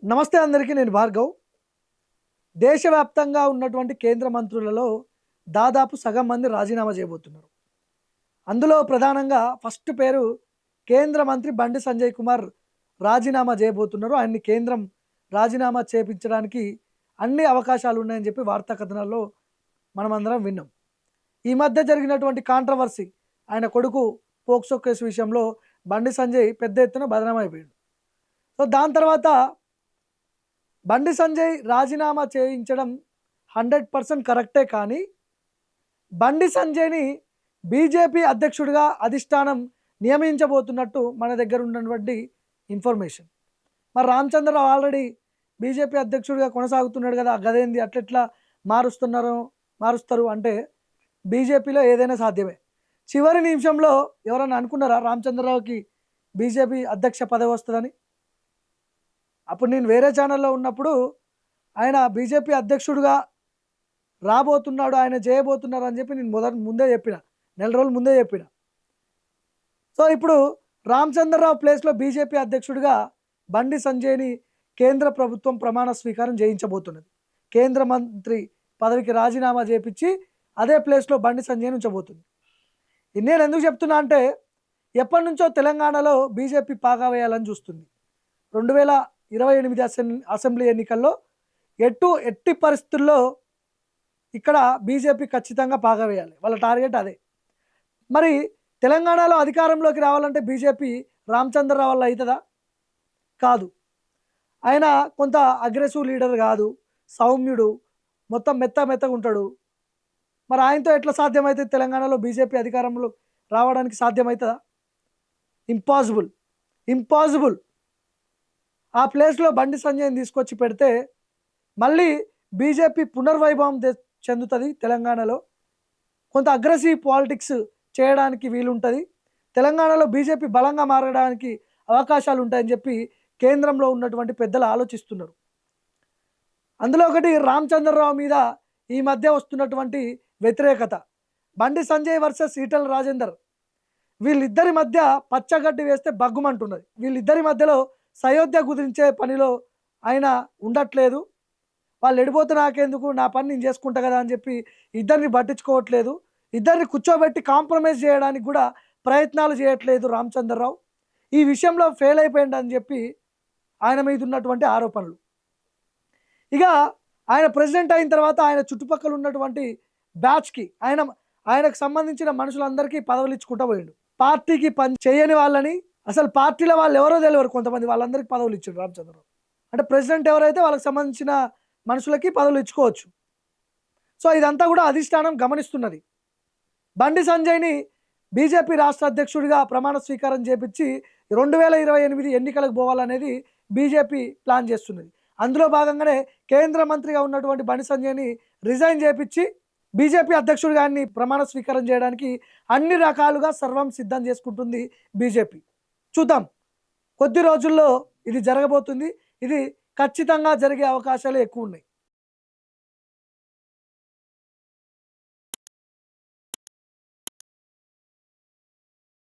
నమస్తే అందరికీ. నేను భార్గవ్. దేశవ్యాప్తంగా ఉన్నటువంటి కేంద్ర మంత్రులలో దాదాపు సగం మంది రాజీనామా చేయబోతున్నారు. అందులో ప్రధానంగా ఫస్ట్ పేరు కేంద్ర మంత్రి బండి సంజయ్ కుమార్ రాజీనామా చేయబోతున్నారు. ఆయన్ని కేంద్రం రాజీనామా చేపించడానికి అన్ని అవకాశాలు ఉన్నాయని చెప్పి వార్తా కథనాల్లో మనమందరం విన్నాం. ఈ మధ్య జరిగినటువంటి కాంట్రవర్సీ, ఆయన కొడుకు పోక్సో కేసు విషయంలో బండి సంజయ్ పెద్ద ఎత్తున బదనామైపోయాడు. సో దాని తర్వాత బండి సంజయ్ రాజీనామా చేయించడం 100% కరెక్టే. కానీ బండి సంజయ్ని బీజేపీ అధ్యక్షుడిగా అధిష్టానం నియమించబోతున్నట్టు మన దగ్గర ఉన్నటువంటి ఇన్ఫర్మేషన్. మరి రామచంద్రరావు ఆల్రెడీ బీజేపీ అధ్యక్షుడిగా కొనసాగుతున్నాడు కదా, గదేంది అట్లెట్లా మారుస్తారు అంటే బీజేపీలో ఏదైనా సాధ్యమే. చివరి నిమిషంలో ఎవరన్నా అనుకున్నారా రామచంద్రరావుకి బీజేపీ అధ్యక్ష పదవి వస్తుందని? అప్పుడు నేను వేరే ఛానల్లో ఉన్నప్పుడు ఆయన బీజేపీ అధ్యక్షుడిగా రాబోతున్నాడు, ఆయన చేయబోతున్నారు అని చెప్పి నేను ముందే చెప్పిన, నెల రోజుల ముందే చెప్పిన. సో ఇప్పుడు రామచంద్రరావు ప్లేస్లో బీజేపీ అధ్యక్షుడిగా బండి సంజయ్ని కేంద్ర ప్రభుత్వం ప్రమాణ స్వీకారం చేయించబోతున్నది. కేంద్ర మంత్రి పదవికి రాజీనామా చేయించి అదే ప్లేస్లో బండి సంజయ్ని ఉంచబోతుంది. ఇది నేను ఎందుకు చెప్తున్నా అంటే, ఎప్పటి నుంచో తెలంగాణలో బీజేపీ పాగా వేయాలని చూస్తుంది. 2028 అసెంబ్లీ ఎన్నికల్లో ఎట్టి పరిస్థితుల్లో ఇక్కడ బీజేపీ ఖచ్చితంగా పాగా వేయాలి. వాళ్ళ టార్గెట్ అదే. మరి తెలంగాణలో అధికారంలోకి రావాలంటే బీజేపీ రామచంద్రరావు వల్ల అవుతుందా? కాదు. ఆయన కొంత అగ్రెసివ్ లీడర్ కాదు, సౌమ్యుడు, మొత్తం మెత్తగా ఉంటాడు. మరి ఆయనతో ఎట్లా సాధ్యమవుతుంది తెలంగాణలో బీజేపీ అధికారంలో రావడానికి? సాధ్యమవుతుందా? ఇంపాసిబుల్. ఆ ప్లేస్లో బండి సంజయ్ని తీసుకొచ్చి పెడితే మళ్ళీ బీజేపీ పునర్వైభవం చెందుతుంది. తెలంగాణలో కొంత అగ్రెసివ్ పాలిటిక్స్ చేయడానికి వీలుంటుంది. తెలంగాణలో బీజేపీ బలంగా మారడానికి అవకాశాలు ఉంటాయని చెప్పి కేంద్రంలో ఉన్నటువంటి పెద్దలు ఆలోచిస్తున్నారు. అందులో ఒకటి రామచంద్రరావు మీద ఈ మధ్య వస్తున్నటువంటి వ్యతిరేకత. బండి సంజయ్ వర్సెస్ ఈటల రాజేందర్, వీళ్ళిద్దరి మధ్య పచ్చగడ్డి వేస్తే బగ్గుమంటున్నది. వీళ్ళిద్దరి మధ్యలో సయోధ్య కుదిరించే పనిలో ఆయన ఉండట్లేదు. వాళ్ళు ఎడిపోతే నాకెందుకు, నా పని నేను చేసుకుంటా కదా అని చెప్పి ఇద్దరిని పట్టించుకోవట్లేదు. ఇద్దరిని కూర్చోబెట్టి కాంప్రమైజ్ చేయడానికి కూడా ప్రయత్నాలు చేయట్లేదు రామచంద్రరావు. ఈ విషయంలో ఫెయిల్ అయిపోయింది అని చెప్పి ఆయన మీద ఉన్నటువంటి ఆరోపణలు. ఇక ఆయన ప్రెసిడెంట్ అయిన తర్వాత ఆయన చుట్టుపక్కల ఉన్నటువంటి బ్యాచ్కి ఆయనకు సంబంధించిన మనుషులందరికీ పదవులు ఇచ్చుకుంటూ పోయిండు. పార్టీకి పని చేయని వాళ్ళని, అసలు పార్టీలో వాళ్ళు ఎవరో తెలియరు కొంతమంది, వాళ్ళందరికీ పదవులు ఇచ్చాడు రామచంద్రరావు. అంటే ప్రెసిడెంట్ ఎవరైతే వాళ్ళకి సంబంధించిన మనుషులకి పదవులు ఇచ్చుకోవచ్చు. సో ఇదంతా కూడా అధిష్టానం గమనిస్తున్నది. బండి సంజయ్ని బీజేపీ రాష్ట్ర అధ్యక్షుడిగా ప్రమాణ స్వీకారం చేపించి 2028 ఎన్నికలకు పోవాలనేది బీజేపీ ప్లాన్ చేస్తున్నది. అందులో భాగంగానే కేంద్ర మంత్రిగా ఉన్నటువంటి బండి సంజయ్ని రిజైన్ చేపించి బీజేపీ అధ్యక్షుడిగా ప్రమాణ స్వీకారం చేయడానికి అన్ని రకాలుగా సర్వం సిద్ధం చేసుకుంటుంది బీజేపీ. చూద్దాం, కొద్ది రోజుల్లో ఇది జరగబోతుంది. ఇది ఖచ్చితంగా జరిగే అవకాశాలు ఎక్కువ ఉన్నాయి.